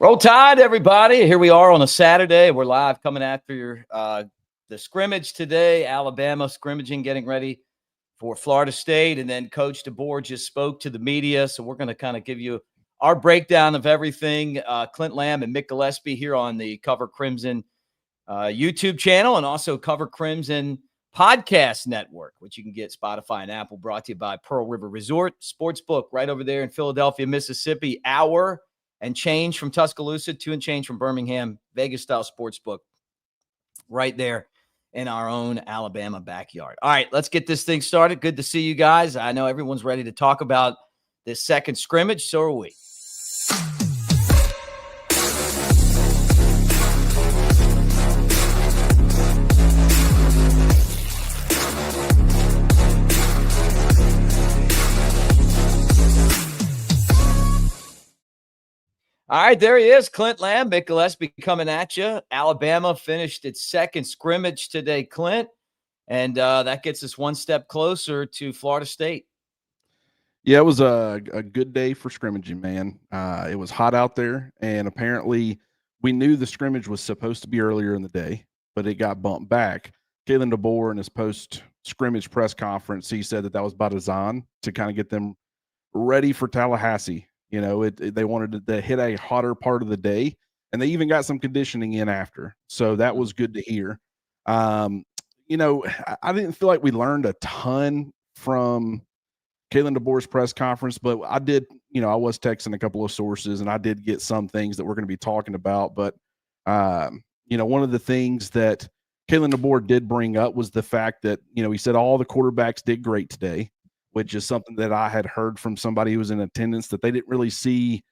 Roll Tide, everybody. Here we are on a Saturday. We're live coming after the scrimmage today. Alabama scrimmaging, getting ready for Florida State. And then Coach DeBoer just spoke to the media. So we're going to kind of give you our breakdown of everything. Clint Lamb and Mick Gillispie here on the Cover Crimson YouTube channel, and also Cover Crimson Podcast Network, which you can get Spotify and Apple, brought to you by Pearl River Resort Sportsbook right over there in Philadelphia, Mississippi. Hour and change from Tuscaloosa, 2 and change from Birmingham, Vegas-style sportsbook right there in our own Alabama backyard. All right, let's get this thing started. Good to see you guys. I know everyone's ready to talk about this second scrimmage. So are we. All right, there he is, Clint Lamb, Mick Gillispie coming at you. Alabama finished its second scrimmage today, Clint, and that gets us one step closer to Florida State. Yeah, it was a good day for scrimmaging, man. It was hot out there, and apparently we knew the scrimmage was supposed to be earlier in the day, but it got bumped back. Kalen DeBoer in his post-scrimmage press conference, he said that was by design to kind of get them ready for Tallahassee. You know, they wanted to hit a hotter part of the day, and they even got some conditioning in after. So that was good to hear. You know, I didn't feel like we learned a ton from Kalen DeBoer's press conference, but I did, you know, I was texting a couple of sources, and I did get some things that we're going to be talking about. But, you know, one of the things that Kalen DeBoer did bring up was the fact that, you know, he said all the quarterbacks did great today, which is something that I had heard from somebody who was in attendance, that they didn't really see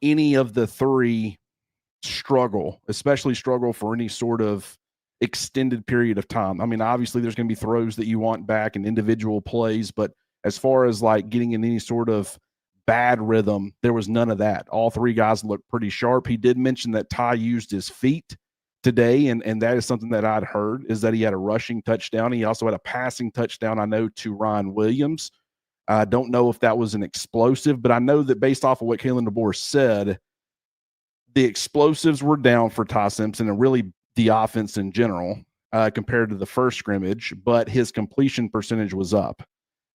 any of the three especially struggle for any sort of extended period of time. I mean, obviously there's going to be throws that you want back and individual plays, but as far as like getting in any sort of bad rhythm, there was none of that. All three guys looked pretty sharp. He did mention that Ty used his feet today, and that is something that I'd heard, is that he had a rushing touchdown. He also had a passing touchdown, I know, to Ryan Williams. I don't know if that was an explosive, but I know that based off of what Kalen DeBoer said, the explosives were down for Ty Simpson and really the offense in general compared to the first scrimmage, but his completion percentage was up.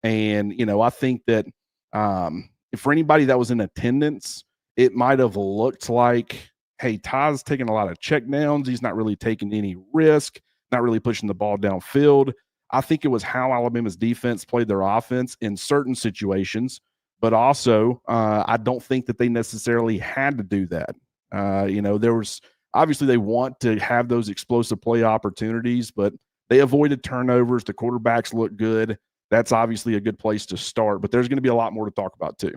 And, you know, I think that for anybody that was in attendance, it might have looked like, hey, Ty's taking a lot of checkdowns. He's not really taking any risk, not really pushing the ball downfield. I think it was how Alabama's defense played their offense in certain situations, but also I don't think that they necessarily had to do that. You know, there was obviously they want to have those explosive play opportunities, but they avoided turnovers. The quarterbacks look good. That's obviously a good place to start, but there's going to be a lot more to talk about too.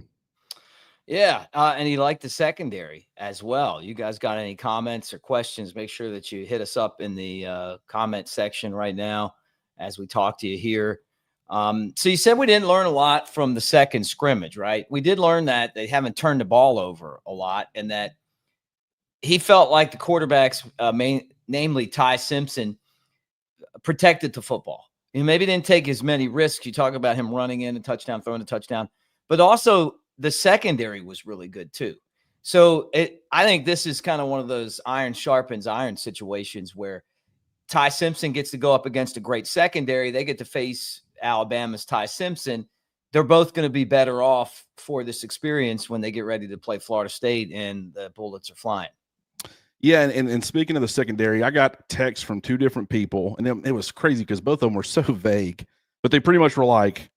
Yeah, and he liked the secondary as well. You guys got any comments or questions? Make sure that you hit us up in the comment section right now as we talk to you here. So you said we didn't learn a lot from the second scrimmage, right? We did learn that they haven't turned the ball over a lot, and that he felt like the quarterbacks, namely Ty Simpson, protected the football. He maybe didn't take as many risks. You talk about him running in a touchdown, throwing a touchdown, but also the secondary was really good too. So I think this is kind of one of those iron sharpens iron situations where Ty Simpson gets to go up against a great secondary. They get to face Alabama's Ty Simpson. They're both going to be better off for this experience when they get ready to play Florida State and the bullets are flying. Yeah, and speaking of the secondary, I got texts from two different people, and it was crazy because both of them were so vague, but they pretty much were like,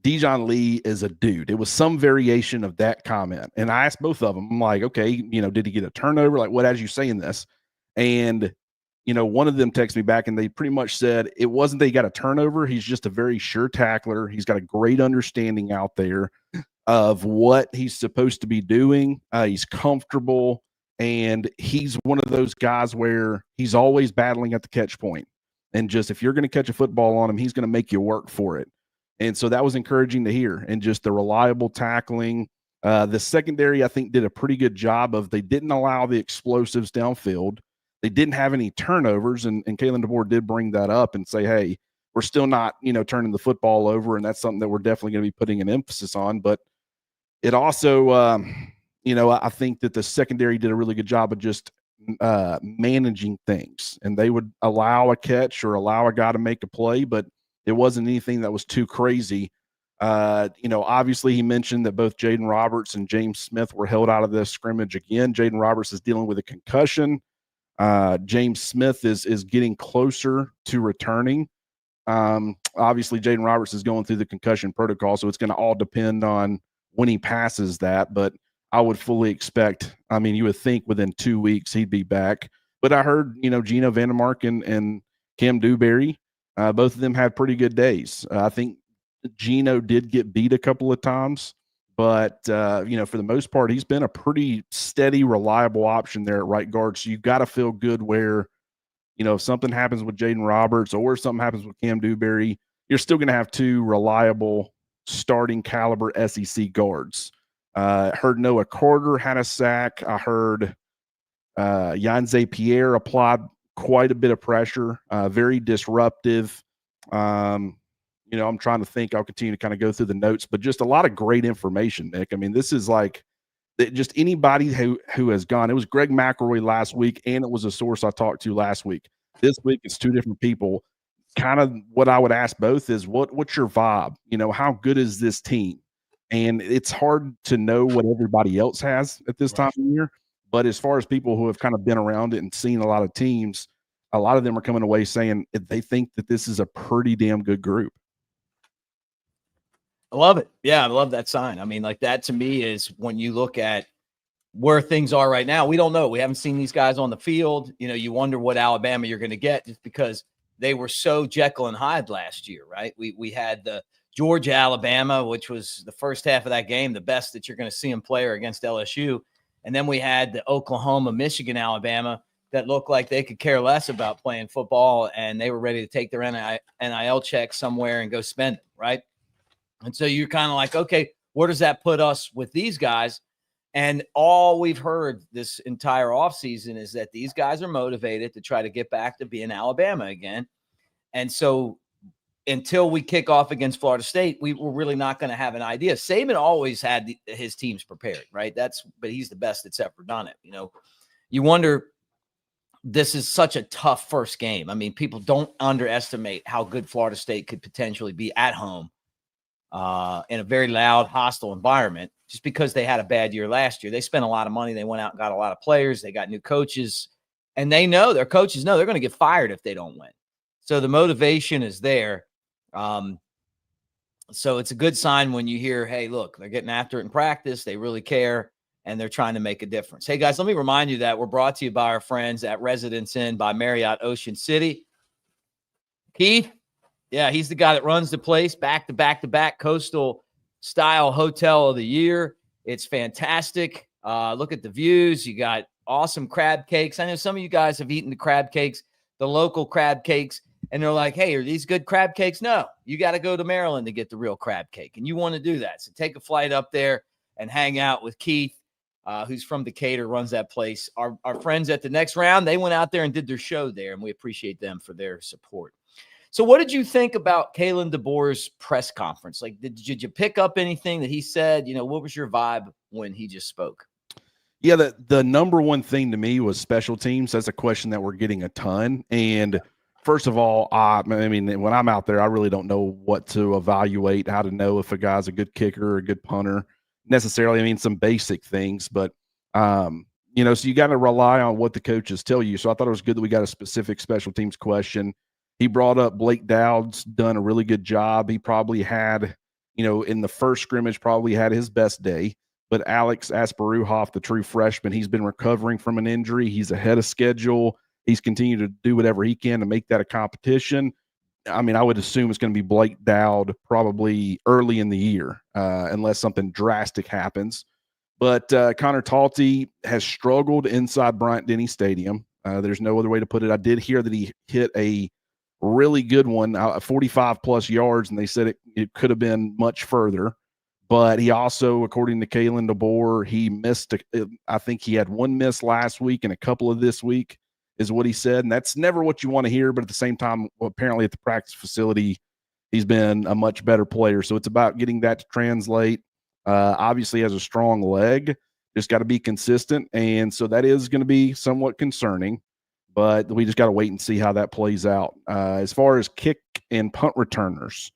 Dijon Lee is a dude. It was some variation of that comment. And I asked both of them, I'm like, okay, you know, did he get a turnover? Like, what has you saying this? And you know, one of them texted me back and they pretty much said it wasn't that he got a turnover. He's just a very sure tackler. He's got a great understanding out there of what he's supposed to be doing. He's comfortable, and he's one of those guys where he's always battling at the catch point. And just if you're going to catch a football on him, he's going to make you work for it. And so that was encouraging to hear. And just the reliable tackling. The secondary, I think, did a pretty good job of they didn't allow the explosives downfield. They didn't have any turnovers, and Kalen DeBoer did bring that up and say, hey, we're still not, you know, turning the football over, and that's something that we're definitely going to be putting an emphasis on. But it also, I think that the secondary did a really good job of just managing things, and they would allow a catch or allow a guy to make a play, but it wasn't anything that was too crazy. Obviously he mentioned that both Jaden Roberts and James Smith were held out of this scrimmage again. Jaden Roberts is dealing with a concussion. James Smith is getting closer to returning. Obviously Jaden Roberts is going through the concussion protocol, so it's going to all depend on when he passes that, but I would fully expect, you would think within 2 weeks he'd be back. But I heard, Gino Vandermark and Cam Dewberry, both of them had pretty good days. I think Gino did get beat a couple of times, but, for the most part, he's been a pretty steady, reliable option there at right guard. So you've got to feel good where, if something happens with Jaden Roberts or something happens with Cam Dewberry, you're still going to have two reliable starting caliber SEC guards. Heard Noah Carter had a sack. I heard Yanze Pierre applied quite a bit of pressure, very disruptive. I'm trying to think. I'll continue to kind of go through the notes, but just a lot of great information, Nick. This is like just anybody who has gone. It was Greg McElroy last week, and it was a source I talked to last week. This week, it's two different people. Kind of what I would ask both is what's your vibe? How good is this team? And it's hard to know what everybody else has at this time of year. But as far as people who have kind of been around it and seen a lot of teams, a lot of them are coming away saying they think that this is a pretty damn good group. I love it. Yeah, I love that sign. That to me is when you look at where things are right now, we don't know. We haven't seen these guys on the field. You wonder what Alabama you're going to get just because they were so Jekyll and Hyde last year, right? We had the Georgia, Alabama, which was the first half of that game, the best that you're going to see them play against LSU. And then we had the Oklahoma, Michigan, Alabama that looked like they could care less about playing football, and they were ready to take their NIL check somewhere and go spend it, right? And so you're kind of like, okay, where does that put us with these guys? And all we've heard this entire offseason is that these guys are motivated to try to get back to being Alabama again. And so until we kick off against Florida State, we're really not going to have an idea. Saban always had his teams prepared, right? But he's the best that's ever done it. You wonder, this is such a tough first game. People don't underestimate how good Florida State could potentially be at home in a very loud, hostile environment, just because they had a bad year last year. They spent a lot of money. They went out and got a lot of players. They got new coaches, and their coaches know they're going to get fired if they don't win. So the motivation is there. So it's a good sign when you hear, hey, look, they're getting after it in practice. They really care, and they're trying to make a difference. Hey, guys, let me remind you that we're brought to you by our friends at Residence Inn by Marriott Ocean City. Keith, yeah, he's the guy that runs the place, back-to-back coastal style hotel of the year. It's fantastic. Look at the views. You got awesome crab cakes. I know some of you guys have eaten the crab cakes, the local crab cakes, and they're like, hey, are these good crab cakes? No, you got to go to Maryland to get the real crab cake, and you want to do that. So take a flight up there and hang out with Keith, who's from Decatur, runs that place. Our friends at the Next Round, they went out there and did their show there, and we appreciate them for their support. So what did you think about Kalen DeBoer's press conference? Did you pick up anything that he said? What was your vibe when he just spoke? Yeah, the number one thing to me was special teams. That's a question that we're getting a ton. And first of all, when I'm out there, I really don't know what to evaluate, how to know if a guy's a good kicker or a good punter necessarily. Some basic things, but so you got to rely on what the coaches tell you. So I thought it was good that we got a specific special teams question. He brought up Blake Dowd's done a really good job. He probably had, in the first scrimmage, probably had his best day. But Alex Asparuhoff, the true freshman, he's been recovering from an injury. He's ahead of schedule. He's continued to do whatever he can to make that a competition. I would assume it's going to be Blake Dowd probably early in the year, unless something drastic happens. But Connor Talty has struggled inside Bryant-Denny Stadium. There's no other way to put it. I did hear that he hit a really good one, 45 plus yards, and they said it could have been much further. But he also, according to Kalen DeBoer, he missed, I think he had one miss last week and a couple of this week is what he said. And that's never what you want to hear. But at the same time, apparently at the practice facility, he's been a much better player. So it's about getting that to translate. Obviously has a strong leg. Just got to be consistent. And so that is going to be somewhat concerning, but we just got to wait and see how that plays out. As far as kick and punt returners,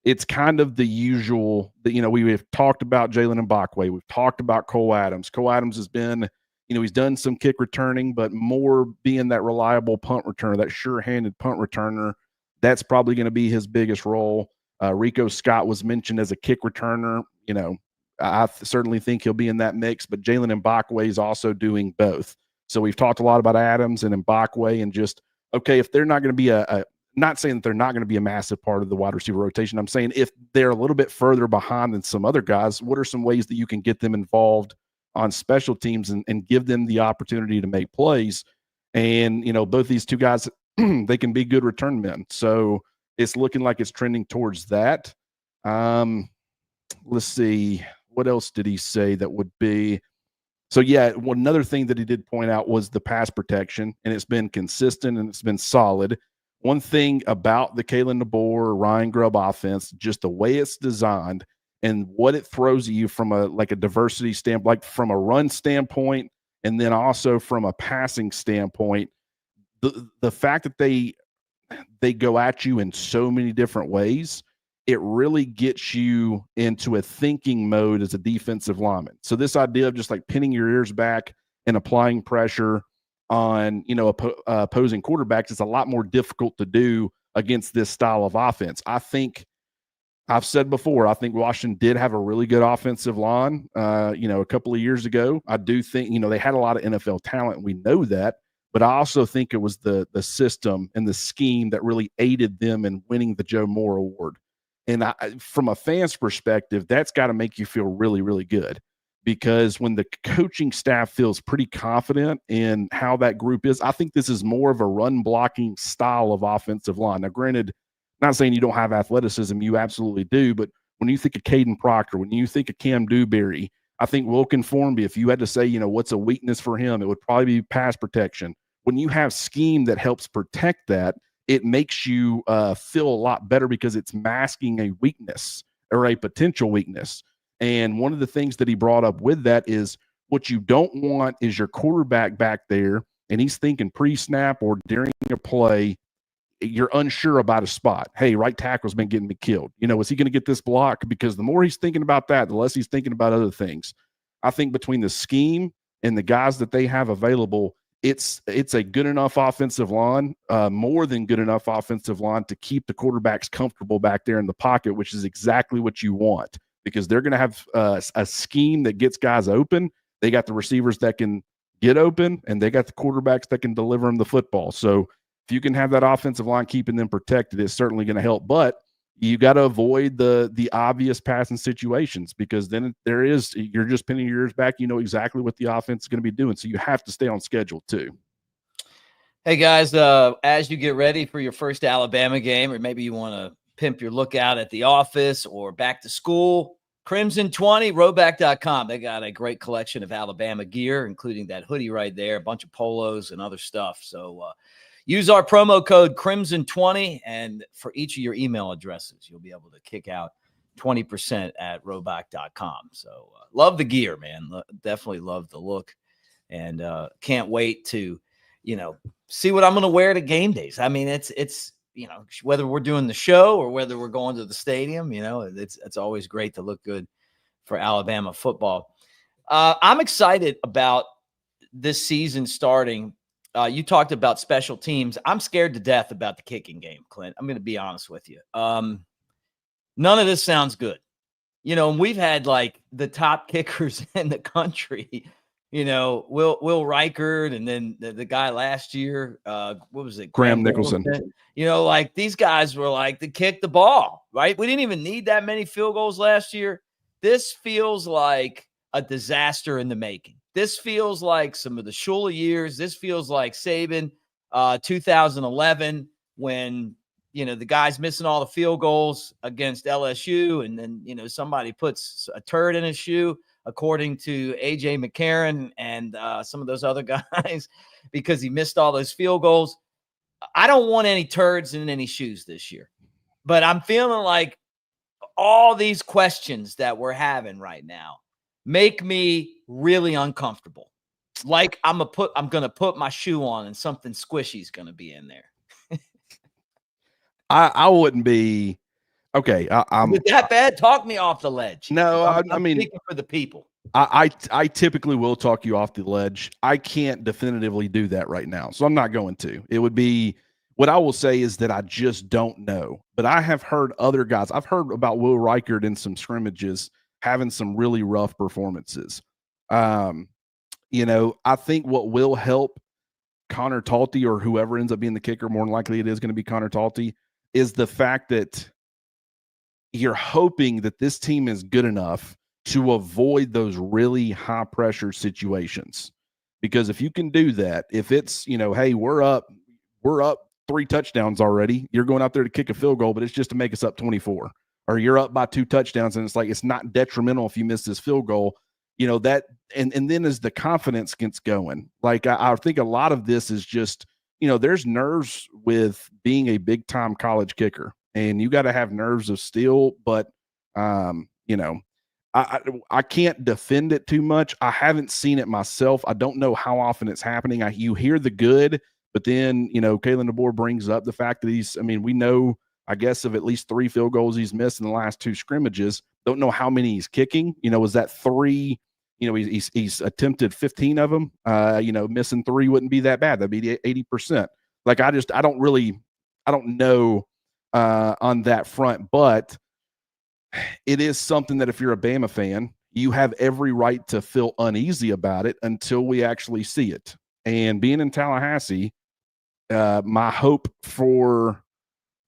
it's kind of the usual that, we've talked about Jalen Mbakwe. We've talked about Cole Adams. Cole Adams has been, he's done some kick returning, but more being that reliable punt returner, that sure-handed punt returner. That's probably going to be his biggest role. Rico Scott was mentioned as a kick returner. I certainly think he'll be in that mix, but Jalen Mbakwe is also doing both. So we've talked a lot about Adams and Mbakwe, and just, okay, if they're not going to be not saying that they're not going to be a massive part of the wide receiver rotation. I'm saying if they're a little bit further behind than some other guys, what are some ways that you can get them involved on special teams and give them the opportunity to make plays? And, both these two guys, they can be good return men. So it's looking like it's trending towards that. Let's see. What else did he say that would be? So, yeah, another thing that he did point out was the pass protection, and it's been consistent and it's been solid. One thing about the Kalen DeBoer, Ryan Grubb offense, just the way it's designed and what it throws at you from a diversity standpoint, like from a run standpoint, and then also from a passing standpoint, the fact that they go at you in so many different ways, it really gets you into a thinking mode as a defensive lineman. So this idea of just like pinning your ears back and applying pressure on, opposing quarterbacks is a lot more difficult to do against this style of offense. I think I've said before, I think Washington did have a really good offensive line, a couple of years ago. I do think, they had a lot of NFL talent. We know that. But I also think it was the system and the scheme that really aided them in winning the Joe Moore Award. And from a fan's perspective, that's got to make you feel really, really good, because when the coaching staff feels pretty confident in how that group is, I think this is more of a run blocking style of offensive line. Now, granted, not saying you don't have athleticism, you absolutely do. But when you think of Caden Proctor, when you think of Cam Dewberry, I think Wilkin Formby, if you had to say, what's a weakness for him, it would probably be pass protection. When you have scheme that helps protect that, it makes you feel a lot better because it's masking a weakness or a potential weakness. And one of the things that he brought up with that is what you don't want is your quarterback back there and he's thinking pre-snap or during a play, you're unsure about a spot. Hey, right tackle's been getting me killed. Is he going to get this block? Because the more he's thinking about that, the less he's thinking about other things. I think between the scheme and the guys that they have available, it's a good enough offensive line, more than good enough offensive line to keep the quarterbacks comfortable back there in the pocket, which is exactly what you want, because they're going to have a scheme that gets guys open. They got the receivers that can get open, and they got the quarterbacks that can deliver them the football. So if you can have that offensive line keeping them protected, it's certainly going to help. But you got to avoid the obvious passing situations, because then you're just pinning your ears back. You know exactly what the offense is going to be doing. So you have to stay on schedule too. Hey guys, as you get ready for your first Alabama game, or maybe you want to pimp your lookout at the office or back to school, Crimson 20, Roback.com. They got a great collection of Alabama gear, including that hoodie right there, a bunch of polos and other stuff. So use our promo code Crimson20, and for each of your email addresses, you'll be able to kick out 20% at Roback.com. So love the gear, man. Definitely love the look, and can't wait to, see what I'm going to wear to game days. I mean, it's whether we're doing the show or whether we're going to the stadium, it's always great to look good for Alabama football. I'm excited about this season starting. You talked about special teams. I'm scared to death about the kicking game, Clint. I'm going to be honest with you. None of this sounds good. And we've had like the top kickers in the country, Will Reichard, and then the guy last year, what was it? Graham Nicholson. Like these guys were like to kick the ball, right? We didn't even need that many field goals last year. This feels like a disaster in the making. This feels like some of the Shula years. This feels like Saban, 2011, when, the guy's missing all the field goals against LSU. And then, somebody puts a turd in his shoe, according to A.J. McCarron and some of those other guys, because he missed all those field goals. I don't want any turds in any shoes this year. But I'm feeling like all these questions that we're having right now, make me really uncomfortable. Like I'm gonna put my shoe on and something squishy is gonna be in there. I wouldn't be okay. Is it that bad? Talk me off the ledge. No, I I'm mean, speaking for the people. I typically will talk you off the ledge. I can't definitively do that right now, so I'm not going to. It would be what I will say is that I just don't know. But I have heard other guys. I've heard about Will Reichard in some scrimmages having some really rough performances. I think what will help Connor Talty or whoever ends up being the kicker, more than likely it is going to be Connor Talty, is the fact that you're hoping that this team is good enough to avoid those really high pressure situations. Because if you can do that, if it's, hey, we're up 3 touchdowns already, you're going out there to kick a field goal, but it's just to make us up 24. Or you're up by 2 touchdowns and it's like it's not detrimental if you miss this field goal. That and then as the confidence gets going, like I think a lot of this is just, there's nerves with being a big time college kicker. And you got to have nerves of steel, but I can't defend it too much. I haven't seen it myself. I don't know how often it's happening. You hear the good, but then Kalen DeBoer brings up the fact that we know, I guess, of at least 3 field goals he's missed in the last 2 scrimmages. Don't know how many he's kicking. Was that 3? He's attempted 15 of them. Missing 3 wouldn't be that bad. That'd be 80%. Like I don't know on that front, but it is something that if you're a Bama fan, you have every right to feel uneasy about it until we actually see it. And being in Tallahassee, my hope for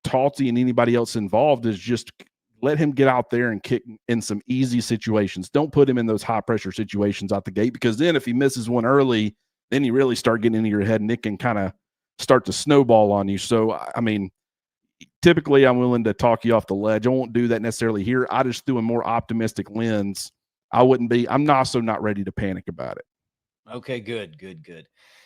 Talty and anybody else involved is just let him get out there and kick in some easy situations. Don't put him in those high pressure situations out the gate, because then if he misses one early, then you really start getting into your head and it can kind of start to snowball on you. So, typically I'm willing to talk you off the ledge. I won't do that necessarily here. I just threw a more optimistic lens. I'm also not ready to panic about it. Okay, good.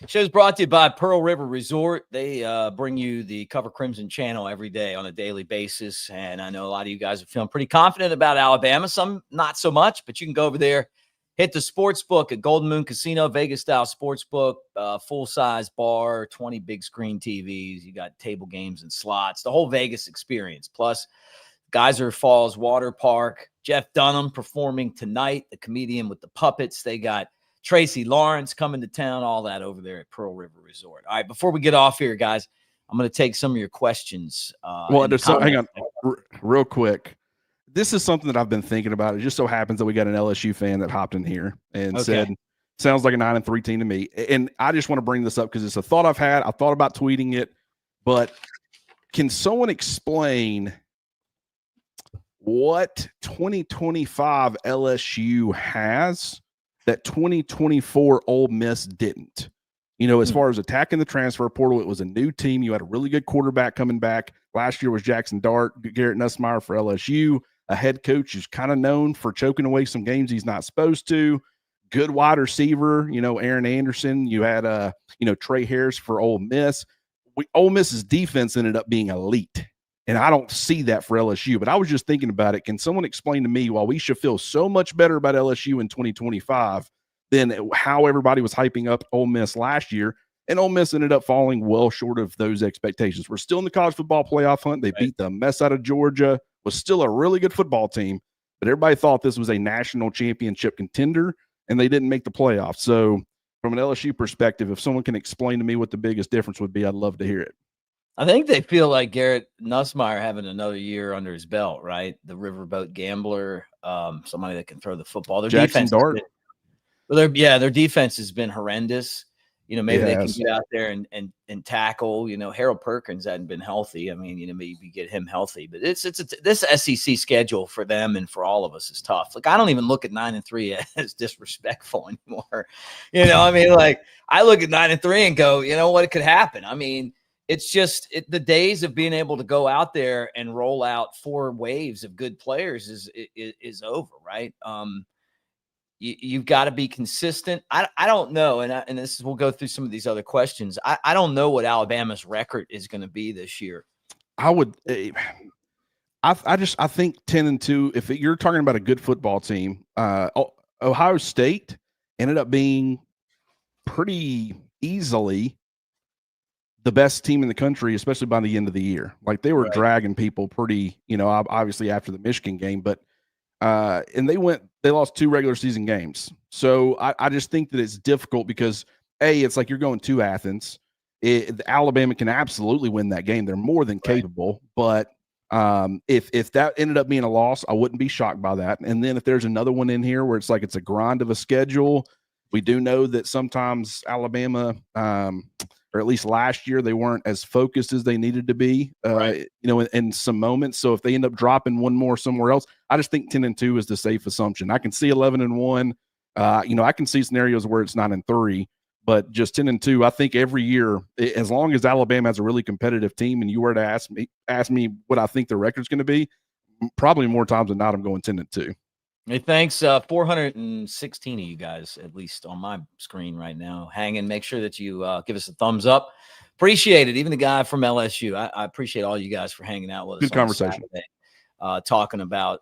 Show's brought to you by Pearl River Resort. They bring you the Cover Crimson channel every day on a daily basis. And I know a lot of you guys are feeling pretty confident about Alabama. Some not so much, but you can go over there, hit the sports book at Golden Moon Casino, Vegas-style sports book, full-size bar, 20 big screen TVs. You got table games and slots, the whole Vegas experience. Plus, Geyser Falls Water Park. Jeff Dunham performing tonight, the comedian with the puppets. They got Tracy Lawrence coming to town, all that over there at Pearl River Resort. All right, before we get off here, guys, I'm going to take some of your questions. Hang on real quick. This is something that I've been thinking about. It just so happens that we got an LSU fan that hopped in here and said, sounds like a 9-3 team to me. And I just want to bring this up because it's a thought I've had. I thought about tweeting it, but can someone explain what 2025 LSU has that 2024 Ole Miss didn't? As far as attacking the transfer portal, it was a new team. You had a really good quarterback coming back. Last year was Jackson Dart, Garrett Nussmeier for LSU, a head coach who's kind of known for choking away some games he's not supposed to. Good wide receiver, Aaron Anderson. You had, Trey Harris for Ole Miss. Ole Miss's defense ended up being elite. And I don't see that for LSU, but I was just thinking about it. Can someone explain to me why we should feel so much better about LSU in 2025 than how everybody was hyping up Ole Miss last year? And Ole Miss ended up falling well short of those expectations. We're still in the college football playoff hunt. They beat the mess out of Georgia, was still a really good football team, but everybody thought this was a national championship contender, and they didn't make the playoffs. So from an LSU perspective, if someone can explain to me what the biggest difference would be, I'd love to hear it. I think they feel like Garrett Nussmeier having another year under his belt, right? The riverboat gambler, somebody that can throw the football. Their Jackson defense, Dart. Their defense has been horrendous. Maybe they can get out there and tackle. Harold Perkins hadn't been healthy. Maybe get him healthy, but this SEC schedule for them and for all of us is tough. Like, I don't even look at 9-3 as disrespectful anymore. I look at 9-3 and go, what, it could happen. It's just the days of being able to go out there and roll out 4 waves of good players is over, right? You've got to be consistent. I don't know, and we'll go through some of these other questions. I don't know what Alabama's record is going to be this year. I think 10-2. If you're talking about a good football team, Ohio State ended up being pretty easily the best team in the country, especially by the end of the year. Like they were Right. dragging people pretty, obviously after the Michigan game, but and they lost 2 regular season games. So I just think that it's difficult because it's like you're going to Athens. Alabama can absolutely win that game. They're more than capable, but if that ended up being a loss, I wouldn't be shocked by that. And then if there's another one in here where it's like it's a grind of a schedule, we do know that sometimes Alabama, or at least last year, they weren't as focused as they needed to be, in some moments. So if they end up dropping one more somewhere else, I just think 10-2 is the safe assumption. I can see 11-1. I can see scenarios where it's 9-3, but just 10-2. I think every year, as long as Alabama has a really competitive team, and you were to ask me what I think the record's going to be, probably more times than not, I'm going 10-2. Hey, thanks. 416 of you guys, at least on my screen right now, hanging. Make sure that you give us a thumbs up. Appreciate it. Even the guy from LSU. I appreciate all you guys for hanging out with us. Good conversation. Talking about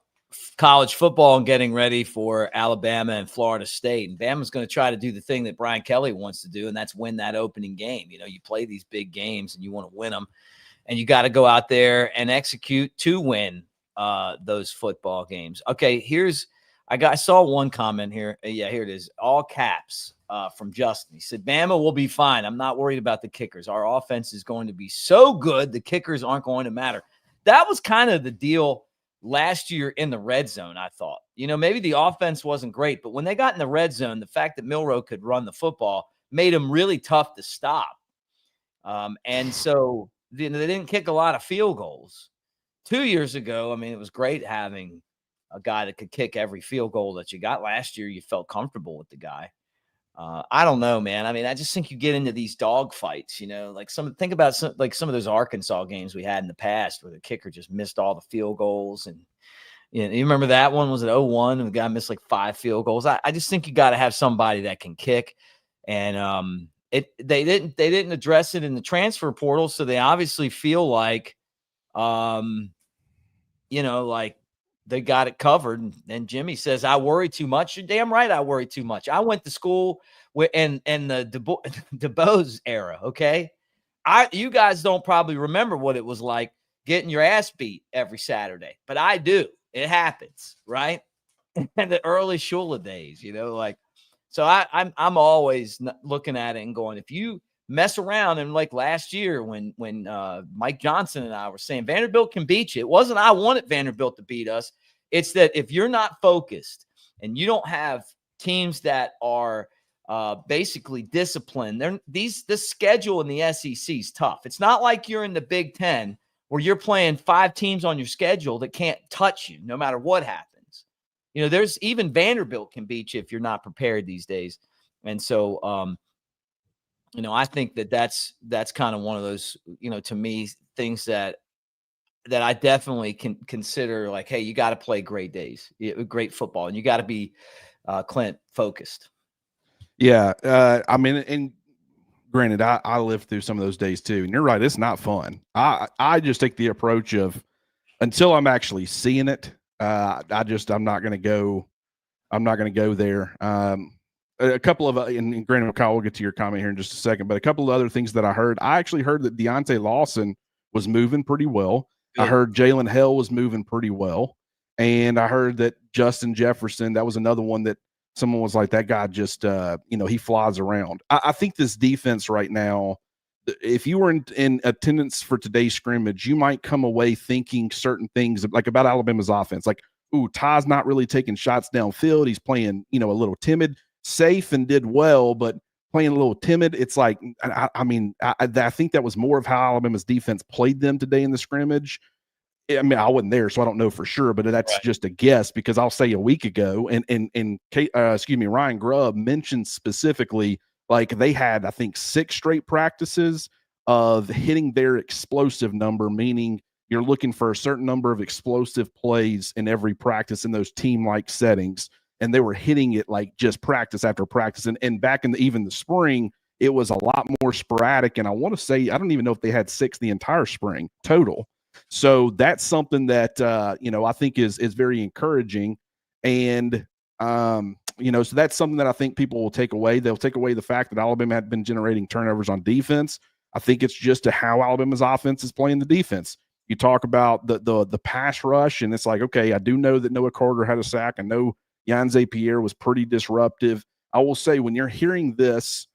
college football and getting ready for Alabama and Florida State. And Bama's going to try to do the thing that Brian Kelly wants to do, and that's win that opening game. You play these big games and you want to win them, and you got to go out there and execute to win those football games. Okay, I saw one comment here. Yeah, here it is. All caps from Justin. He said, Bama will be fine. I'm not worried about the kickers. Our offense is going to be so good, the kickers aren't going to matter. That was kind of the deal last year in the red zone, I thought. Maybe the offense wasn't great, but when they got in the red zone, the fact that Milroe could run the football made him really tough to stop. And so they didn't kick a lot of field goals. 2 years ago, it was great having a guy that could kick every field goal that you got. Last year, you felt comfortable with the guy. I don't know, man. I just think you get into these dog fights, think about some of those Arkansas games we had in the past where the kicker just missed all the field goals. And you remember that one? Was it 0-1 and the guy missed like 5 field goals? I just think you got to have somebody that can kick. And they didn't address it in the transfer portal. So they obviously feel like, like they got it covered. And Jimmy says, I worry too much. You're damn right. I worry too much. I went to school in the DeBose era. Okay. You guys don't probably remember what it was like getting your ass beat every Saturday, but I do. It happens, right? And the early Shula days, so I'm always looking at it and going, if you mess around, and like last year when Mike Johnson and I were saying Vanderbilt can beat you, it wasn't I wanted Vanderbilt to beat us. It's that if you're not focused and you don't have teams that are basically disciplined, the schedule in the SEC is tough. It's not like you're in the Big Ten where you're playing 5 teams on your schedule that can't touch you no matter what happens. There's even Vanderbilt can beat you if you're not prepared these days. And so, I think that's kind of one of those, to me, things that I definitely can consider like, hey, you got to play great great football, and you got to be Clint focused. Yeah. And granted, I lived through some of those days too, and you're right. It's not fun. I just take the approach of until I'm actually seeing it, I'm not going to go. I'm not going to go there. A couple of, and granted, Kyle, we'll get to your comment here in just a second, but a couple of other things that I heard. I actually heard that Deontay Lawson was moving pretty well. Good. I heard Jalen Hell was moving pretty well. And I heard that Justin Jefferson, that was another one that someone was like, that guy just, he flies around. I think this defense right now, if you were in attendance for today's scrimmage, you might come away thinking certain things like about Alabama's offense. Like, ooh, Ty's not really taking shots downfield. He's playing, a little timid. Safe and did well, but playing a little timid. It's like, I think that was more of how Alabama's defense played them today in the scrimmage. I wasn't there, so I don't know for sure, but that's just a guess because I'll say a week ago, Ryan Grubb mentioned specifically, like they had, I think, 6 straight practices of hitting their explosive number, meaning you're looking for a certain number of explosive plays in every practice in those team-like settings. And they were hitting it like just practice after practice. And back in even the spring, it was a lot more sporadic. And I want to say, I don't even know if they had 6 the entire spring total. So that's something that, I think is very encouraging. And so that's something that I think people will take away. They'll take away the fact that Alabama had been generating turnovers on defense. I think it's just how Alabama's offense is playing the defense. You talk about the pass rush, and it's like, okay, I do know that Noah Carter had a sack. I know Jan Zapier was pretty disruptive. I will say, when you're hearing this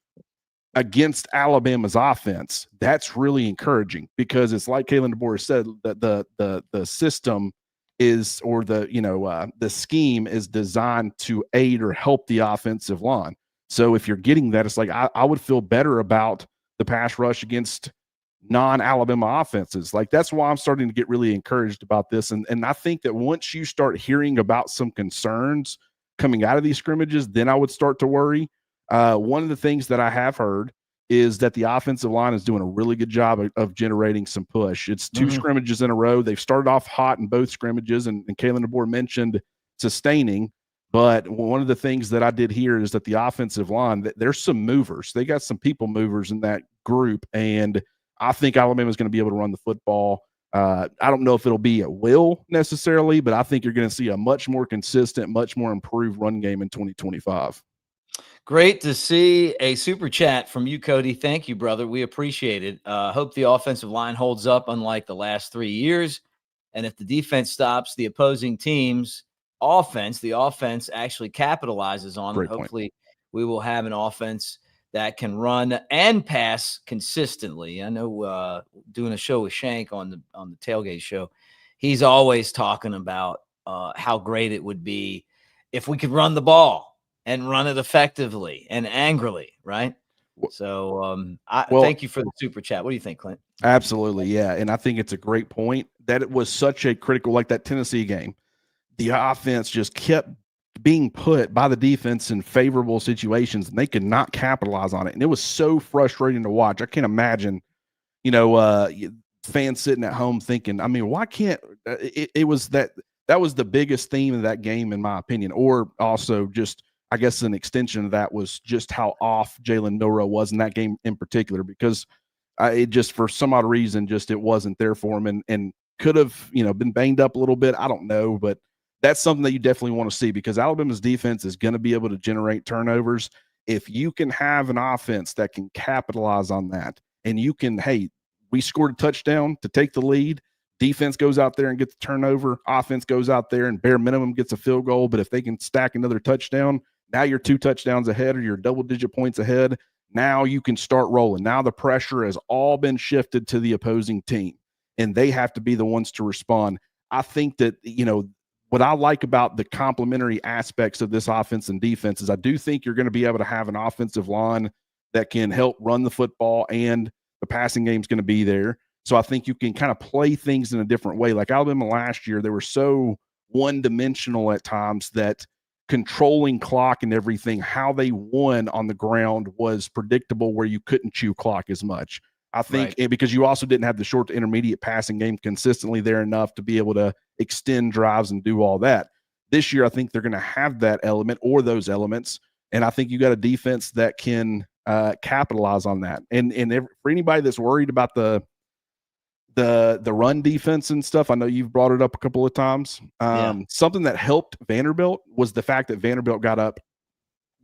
against Alabama's offense, that's really encouraging, because it's like Kalen DeBoer said, that the system is, or the scheme is designed to aid or help the offensive line. So if you're getting that, it's like I would feel better about the pass rush against non-Alabama offenses. Like, that's why I'm starting to get really encouraged about this. And I think that once you start hearing about some concerns coming out of these scrimmages, then I would start to worry. One of the things that I have heard is that the offensive line is doing a really good job of generating some push. It's two scrimmages in a row. They've started off hot in both scrimmages, and Kalen DeBoer mentioned sustaining. But one of the things that I did hear is that the offensive line, there's some movers. They got some people movers in that group, and I think Alabama is going to be able to run the football. I don't know if it'll be at will necessarily, but I think you're going to see a much more consistent, much more improved run game in 2025. Great to see a super chat from you, Cody. Thank you, brother. We appreciate it. Hope the offensive line holds up unlike the last 3 years. And if the defense stops the opposing team's offense, the offense actually capitalizes on it. Hopefully we will have an offense that can run and pass consistently. I know doing a show with Shank on the Tailgate show, he's always talking about how great it would be if we could run the ball and run it effectively and angrily, right? So thank you for the super chat. What do you think, Clint? Absolutely, yeah. And I think it's a great point that it was such a critical, like that Tennessee game. The offense just kept being put by the defense in favorable situations, and they could not capitalize on it. And it was so frustrating to watch. I can't imagine, fans sitting at home thinking, I mean, why can't it was that was the biggest theme of that game, in my opinion. Or also just, I guess, an extension of that was just how off Jalen Milroe was in that game in particular, because it just, for some odd reason, just it wasn't there for him, and could have, been banged up a little bit. I don't know, but that's something that you definitely want to see, because Alabama's defense is going to be able to generate turnovers. If you can have an offense that can capitalize on that, and you can, hey, we scored a touchdown to take the lead, defense goes out there and gets the turnover, offense goes out there and bare minimum gets a field goal, but if they can stack another touchdown, now you're 2 touchdowns ahead, or you're double-digit points ahead. Now you can start rolling. Now the pressure has all been shifted to the opposing team, and they have to be the ones to respond. I think that, what I like about the complementary aspects of this offense and defense is I do think you're going to be able to have an offensive line that can help run the football, and the passing game is going to be there. So I think you can kind of play things in a different way. Like Alabama last year, they were so one-dimensional at times that controlling clock and everything, how they won on the ground was predictable, where you couldn't chew clock as much. I think because you also didn't have the short to intermediate passing game consistently there enough to be able to extend drives and do all that. This year, I think they're going to have that element or those elements, and I think you got a defense that can capitalize on that. And for anybody that's worried about the run defense and stuff, I know you've brought it up a couple of times. Something that helped Vanderbilt was the fact that Vanderbilt got up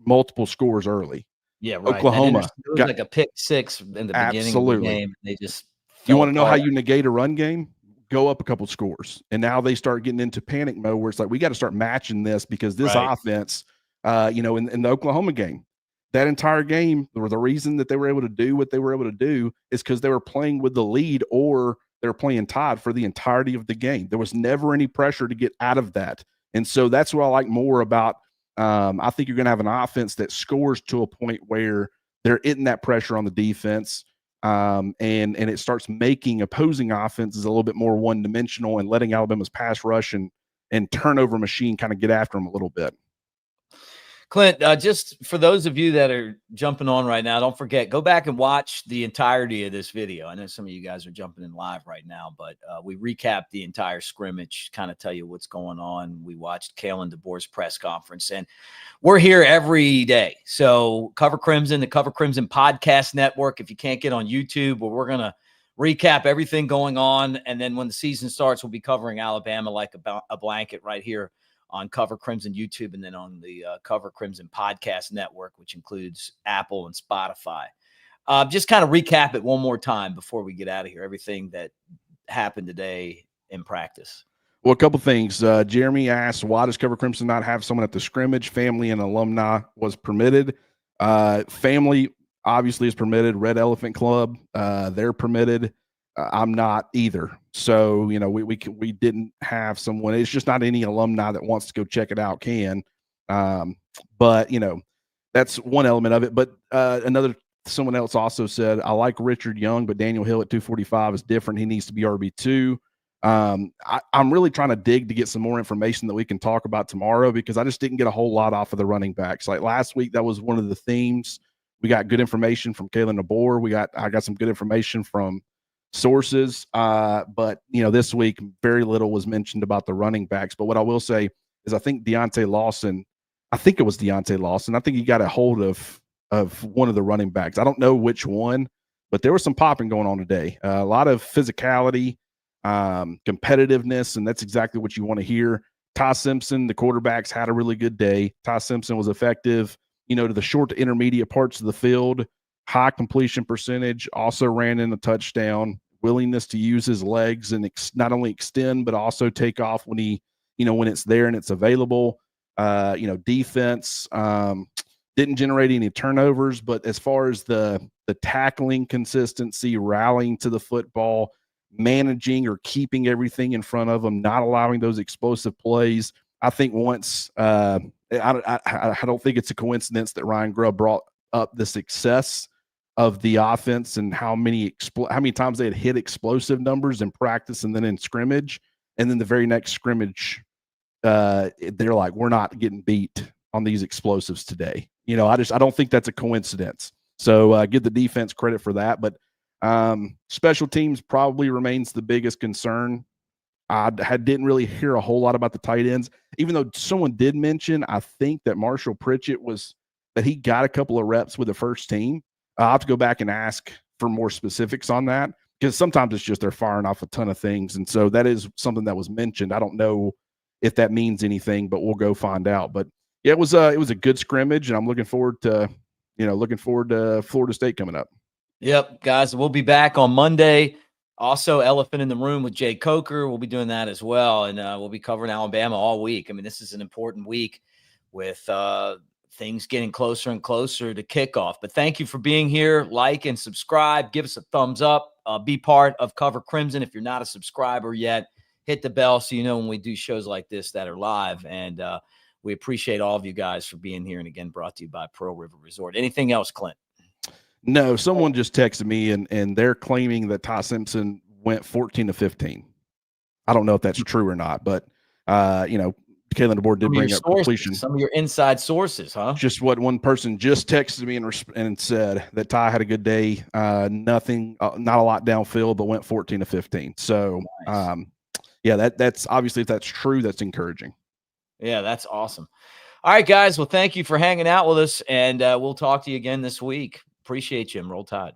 multiple scores early. Yeah, right. Oklahoma got like a pick 6 in the beginning of the game. They just you want to know how you negate a run game? Go up a couple scores, and now they start getting into panic mode, where it's like, we got to start matching this, because this offense, in the Oklahoma game, that entire game, the reason that they were able to do what they were able to do is because they were playing with the lead, or they were playing tied for the entirety of the game. There was never any pressure to get out of that, and so that's what I like more about. I think you're going to have an offense that scores to a point where they're hitting that pressure on the defense, and it starts making opposing offenses a little bit more one-dimensional, and letting Alabama's pass rush and turnover machine kind of get after them a little bit. Clint, just for those of you that are jumping on right now, don't forget, go back and watch the entirety of this video. I know some of you guys are jumping in live right now, but we recapped the entire scrimmage, kind of tell you what's going on. We watched Kalen DeBoer's press conference, and we're here every day. So Cover Crimson, the Cover Crimson Podcast Network, if you can't get on YouTube, well, we're going to recap everything going on. And then when the season starts, we'll be covering Alabama like a blanket right here on Cover Crimson YouTube, and then on the Cover Crimson podcast network, which includes Apple and Spotify. Just kind of recap it one more time before we get out of here, everything that happened today in practice. Well, a couple things. Jeremy asked, why does Cover Crimson not have someone at the scrimmage? Family and alumni was permitted. Family obviously is permitted. Red Elephant Club, they're permitted. I'm not either. So, we didn't have someone. It's just not any alumni that wants to go check it out can. But, that's one element of it. But someone else also said, I like Richard Young, but Daniel Hill at 245 is different. He needs to be RB2. I'm really trying to dig to get some more information that we can talk about tomorrow, because I just didn't get a whole lot off of the running backs. Like last week, that was one of the themes. We got good information from Kalen DeBoer. I got some good information from sources. But this week, very little was mentioned about the running backs. But what I will say is I think Deontay Lawson, I think he got a hold of one of the running backs. I don't know which one, but there was some popping going on today. A lot of physicality, competitiveness, and that's exactly what you want to hear. Ty Simpson, the quarterbacks, had a really good day. Ty Simpson was effective, to the short to intermediate parts of the field, high completion percentage, also ran in a touchdown, willingness to use his legs and not only extend, but also take off when when it's there and it's available. Defense, didn't generate any turnovers, but as far as the tackling consistency, rallying to the football, managing or keeping everything in front of them, not allowing those explosive plays. I think once I don't think it's a coincidence that Ryan Grubb brought up the success of the offense and how many times they had hit explosive numbers in practice and then in scrimmage, and then the very next scrimmage, they're like, we're not getting beat on these explosives today. I don't think that's a coincidence. So give the defense credit for that, but special teams probably remains the biggest concern. I didn't really hear a whole lot about the tight ends, even though someone did mention, I think, that Marshall Pritchett that he got a couple of reps with the first team. I'll have to go back and ask for more specifics on that, because sometimes it's just they're firing off a ton of things. And so that is something that was mentioned. I don't know if that means anything, but we'll go find out. But yeah, it was a good scrimmage, and I'm looking forward to Florida State coming up. Yep, guys, we'll be back on Monday. Also, Elephant in the Room with Jay Coker. We'll be doing that as well, and we'll be covering Alabama all week. I mean, this is an important week with things getting closer and closer to kickoff. But thank you for being here. Like and subscribe. Give us a thumbs up. Be part of Cover Crimson. If you're not a subscriber yet, hit the bell so you know when we do shows like this that are live. And we appreciate all of you guys for being here. And again, brought to you by Pearl River Resort. Anything else, Clint? No, someone just texted me and they're claiming that Ty Simpson went 14 to 15. I don't know if that's true or not, but Kalen DeBoer did bring up completion. Some of your inside sources, huh? Just what one person just texted me and said that Ty had a good day. Nothing, not a lot downfield, but went 14 to 15. So, nice. That's obviously, if that's true, that's encouraging. Yeah, that's awesome. All right, guys. Well, thank you for hanging out with us, and we'll talk to you again this week. Appreciate you, and Roll Tide.